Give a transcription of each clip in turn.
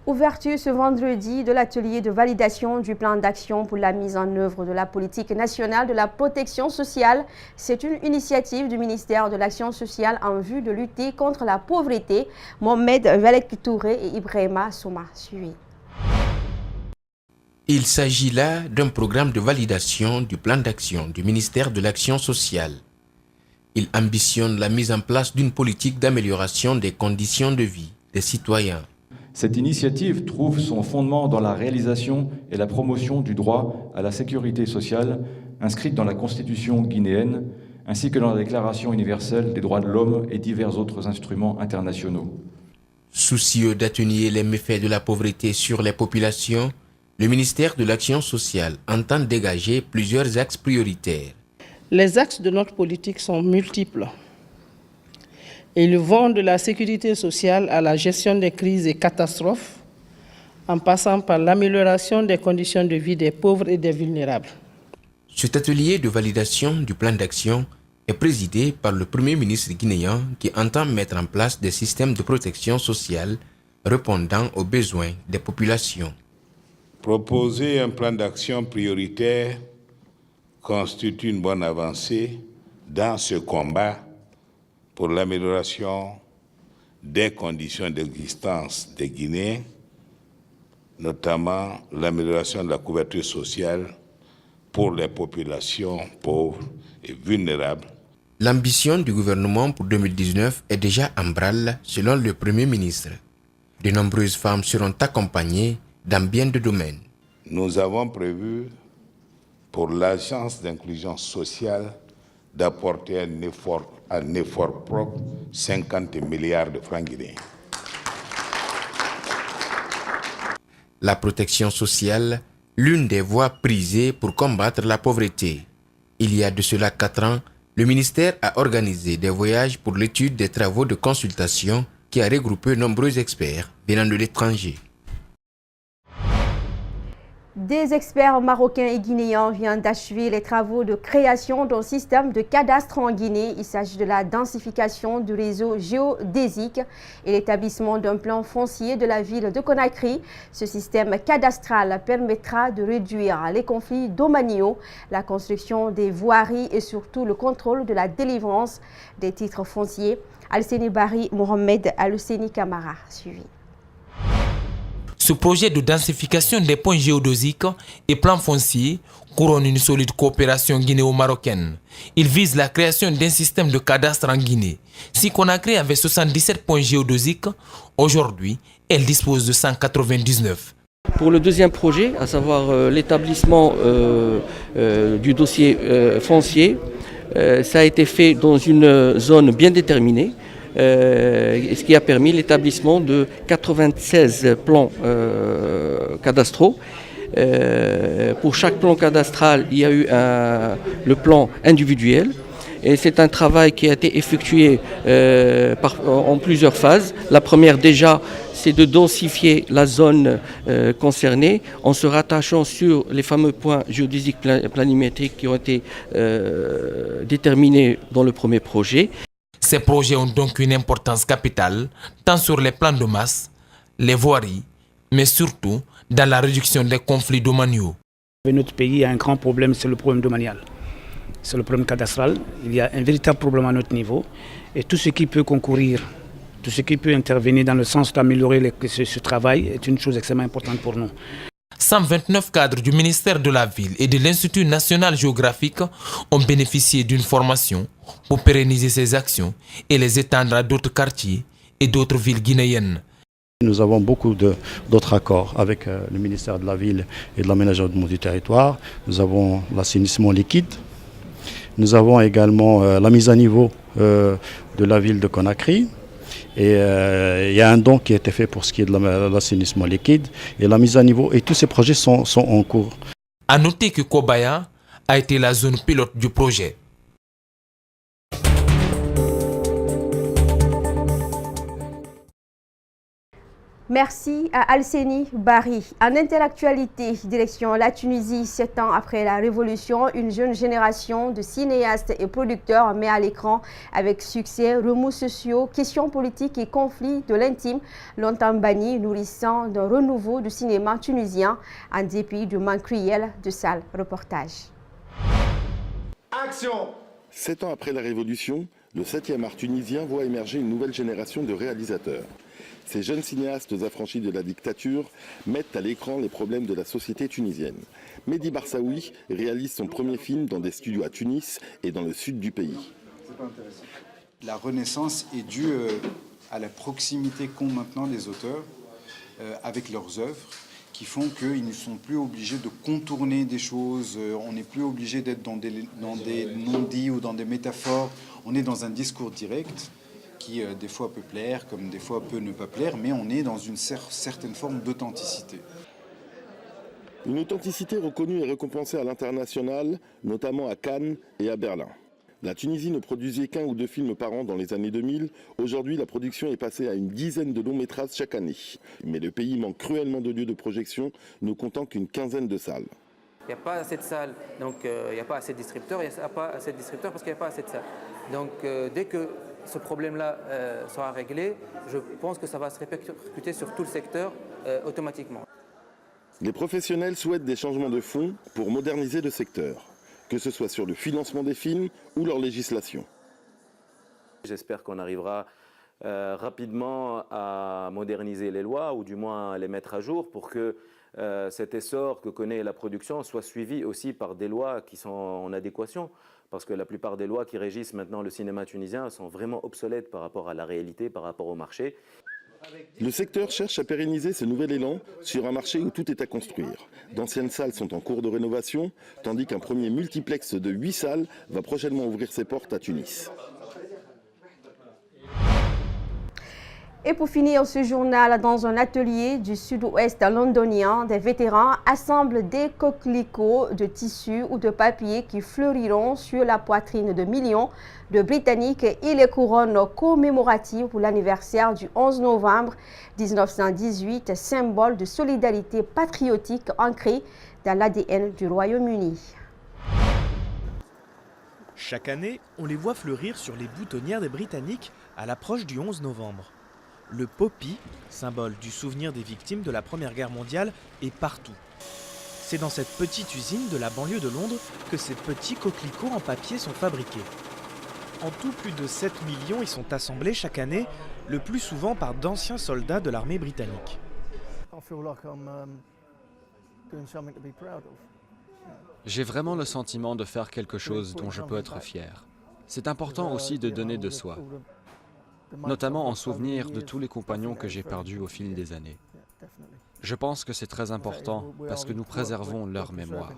Ouverture ce vendredi de l'atelier de validation du plan d'action pour la mise en œuvre de la politique nationale de la protection sociale. C'est une initiative du ministère de l'Action sociale en vue de lutter contre la pauvreté. Mohamed Velek Touré et Ibrahima Souma suivent. Il s'agit là d'un programme de validation du plan d'action du ministère de l'Action sociale. Il ambitionne la mise en place d'une politique d'amélioration des conditions de vie des citoyens. Cette initiative trouve son fondement dans la réalisation et la promotion du droit à la sécurité sociale inscrite dans la Constitution guinéenne, ainsi que dans la Déclaration universelle des droits de l'homme et divers autres instruments internationaux. Soucieux d'atténuer les méfaits de la pauvreté sur les populations, le ministère de l'Action sociale entend dégager plusieurs axes prioritaires. Les axes de notre politique sont multiples. Ils vont de la sécurité sociale à la gestion des crises et catastrophes, en passant par l'amélioration des conditions de vie des pauvres et des vulnérables. Cet atelier de validation du plan d'action est présidé par le Premier ministre guinéen qui entend mettre en place des systèmes de protection sociale répondant aux besoins des populations. Proposer un plan d'action prioritaire constitue une bonne avancée dans ce combat pour l'amélioration des conditions d'existence des Guinéens, notamment l'amélioration de la couverture sociale pour les populations pauvres et vulnérables. L'ambition du gouvernement pour 2019 est déjà en branle selon le Premier ministre. De nombreuses femmes seront accompagnées dans bien de domaines. Nous avons prévu pour l'Agence d'inclusion sociale d'apporter un effort propre, 50 milliards de francs guinéens. La protection sociale, l'une des voies prisées pour combattre la pauvreté. Il y a de cela 4 ans, le ministère a organisé des voyages pour l'étude des travaux de consultation qui a regroupé nombreux experts venant de l'étranger. Des experts marocains et guinéens viennent d'achever les travaux de création d'un système de cadastre en Guinée. Il s'agit de la densification du réseau géodésique et l'établissement d'un plan foncier de la ville de Conakry. Ce système cadastral permettra de réduire les conflits domaniaux, la construction des voiries et surtout le contrôle de la délivrance des titres fonciers. Al-Seni Bari Mohamed Al-Seni Kamara suivi. Ce projet de densification des points géodésiques et plans fonciers couronne une solide coopération guinéo-marocaine. Il vise la création d'un système de cadastre en Guinée. Si Conakry avait 77 points géodésiques, aujourd'hui, elle dispose de 199. Pour le deuxième projet, à savoir l'établissement du dossier foncier, ça a été fait dans une zone bien déterminée. Ce qui a permis l'établissement de 96 plans cadastraux. Pour chaque plan cadastral, il y a eu le plan individuel. Et c'est un travail qui a été effectué en plusieurs phases. La première déjà, c'est de densifier la zone concernée en se rattachant sur les fameux points géodésiques planimétriques qui ont été déterminés dans le premier projet. Ces projets ont donc une importance capitale, tant sur les plans de masse, les voiries, mais surtout dans la réduction des conflits domaniaux. Notre pays a un grand problème, c'est le problème domanial. C'est le problème cadastral. Il y a un véritable problème à notre niveau. Et tout ce qui peut concourir, tout ce qui peut intervenir dans le sens d'améliorer ce travail est une chose extrêmement importante pour nous. 129 cadres du ministère de la Ville et de l'Institut national géographique ont bénéficié d'une formation pour pérenniser ces actions et les étendre à d'autres quartiers et d'autres villes guinéennes. Nous avons beaucoup d'autres accords avec le ministère de la Ville et de l'aménagement du territoire. Nous avons l'assainissement liquide. Nous avons également la mise à niveau de la ville de Conakry. Et il y a un don qui a été fait pour ce qui est de l'assainissement liquide et la mise à niveau. Et tous ces projets sont en cours. À noter que Kobaya a été la zone pilote du projet. Merci à Alseni Bari. En intellectualité, direction la Tunisie, 7 ans après la Révolution, une jeune génération de cinéastes et producteurs met à l'écran avec succès remous sociaux, questions politiques et conflits de l'intime, longtemps bannis, nourrissant d'un renouveau du cinéma tunisien en dépit du manque cruel de salles. Reportage. Action! 7 ans après la Révolution, le 7e art tunisien voit émerger une nouvelle génération de réalisateurs. Ces jeunes cinéastes affranchis de la dictature mettent à l'écran les problèmes de la société tunisienne. Mehdi Barsaoui réalise son premier film dans des studios à Tunis et dans le sud du pays. La renaissance est due à la proximité qu'ont maintenant les auteurs avec leurs œuvres, qui font qu'ils ne sont plus obligés de contourner des choses, on n'est plus obligé d'être dans des non-dits ou dans des métaphores, on est dans un discours direct qui des fois peut plaire, comme des fois peut ne pas plaire, mais on est dans une certaine forme d'authenticité. Une authenticité reconnue et récompensée à l'international, notamment à Cannes et à Berlin. La Tunisie ne produisait qu'un ou deux films par an dans les années 2000. Aujourd'hui, la production est passée à une dizaine de longs métrages chaque année. Mais le pays manque cruellement de lieux de projection, ne comptant qu'une quinzaine de salles. Il n'y a pas assez de salles, donc il n'y a pas assez de distributeurs, il n'y a pas assez de distributeurs parce qu'il n'y a pas assez de salles. Donc dès que ce problème-là sera réglé, je pense que ça va se répercuter sur tout le secteur automatiquement. Les professionnels souhaitent des changements de fond pour moderniser le secteur, que ce soit sur le financement des films ou leur législation. J'espère qu'on arrivera rapidement à moderniser les lois, ou du moins à les mettre à jour, pour que cet essor que connaît la production soit suivi aussi par des lois qui sont en adéquation. Parce que la plupart des lois qui régissent maintenant le cinéma tunisien sont vraiment obsolètes par rapport à la réalité, par rapport au marché. Le secteur cherche à pérenniser ce nouvel élan sur un marché où tout est à construire. D'anciennes salles sont en cours de rénovation, tandis qu'un premier multiplex de 8 salles va prochainement ouvrir ses portes à Tunis. Et pour finir ce journal, dans un atelier du sud-ouest londonien, des vétérans assemblent des coquelicots de tissu ou de papier qui fleuriront sur la poitrine de millions de Britanniques et les couronnes commémoratives pour l'anniversaire du 11 novembre 1918, symbole de solidarité patriotique ancré dans l'ADN du Royaume-Uni. Chaque année, on les voit fleurir sur les boutonnières des Britanniques à l'approche du 11 novembre. Le poppy, symbole du souvenir des victimes de la Première Guerre mondiale, est partout. C'est dans cette petite usine de la banlieue de Londres que ces petits coquelicots en papier sont fabriqués. En tout, plus de 7 millions y sont assemblés chaque année, le plus souvent par d'anciens soldats de l'armée britannique. J'ai vraiment le sentiment de faire quelque chose dont je peux être fier. C'est important aussi de donner de soi, notamment en souvenir de tous les compagnons que j'ai perdus au fil des années. Je pense que c'est très important parce que nous préservons leur mémoire.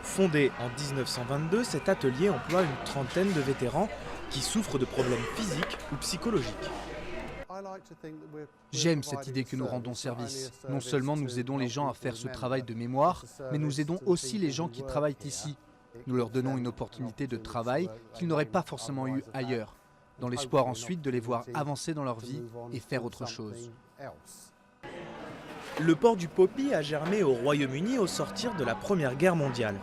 Fondé en 1922, cet atelier emploie une trentaine de vétérans qui souffrent de problèmes physiques ou psychologiques. J'aime cette idée que nous rendons service. Non seulement nous aidons les gens à faire ce travail de mémoire, mais nous aidons aussi les gens qui travaillent ici. Nous leur donnons une opportunité de travail qu'ils n'auraient pas forcément eu ailleurs, dans l'espoir ensuite de les voir avancer dans leur vie et faire autre chose. Le port du poppy a germé au Royaume-Uni au sortir de la Première Guerre mondiale.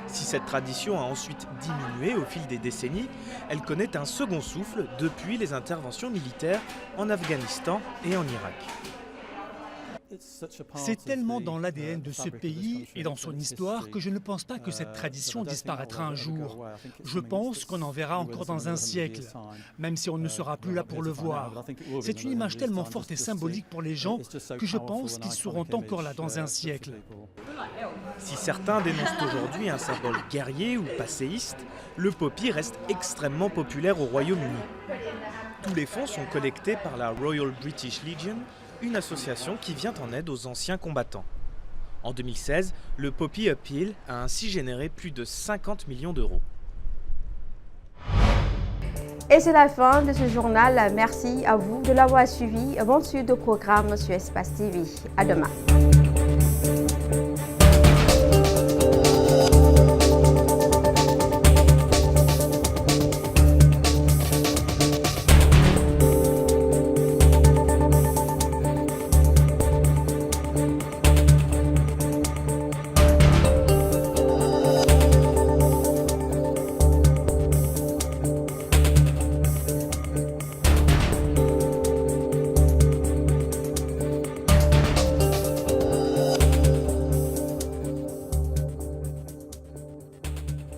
Si cette tradition a ensuite diminué au fil des décennies, elle connaît un second souffle depuis les interventions militaires en Afghanistan et en Irak. C'est tellement dans l'ADN de ce pays et dans son histoire que je ne pense pas que cette tradition disparaîtra un jour. Je pense qu'on en verra encore dans un siècle, même si on ne sera plus là pour le voir. C'est une image tellement forte et symbolique pour les gens que je pense qu'ils seront encore là dans un siècle. Si certains dénoncent aujourd'hui un symbole guerrier ou passéiste, le poppy reste extrêmement populaire au Royaume-Uni. Tous les fonds sont collectés par la Royal British Legion, une association qui vient en aide aux anciens combattants. En 2016, le Poppy Appeal a ainsi généré plus de 50 millions d'euros. Et c'est la fin de ce journal. Merci à vous de l'avoir suivi. Bonne suite de programme sur Espace TV. À demain.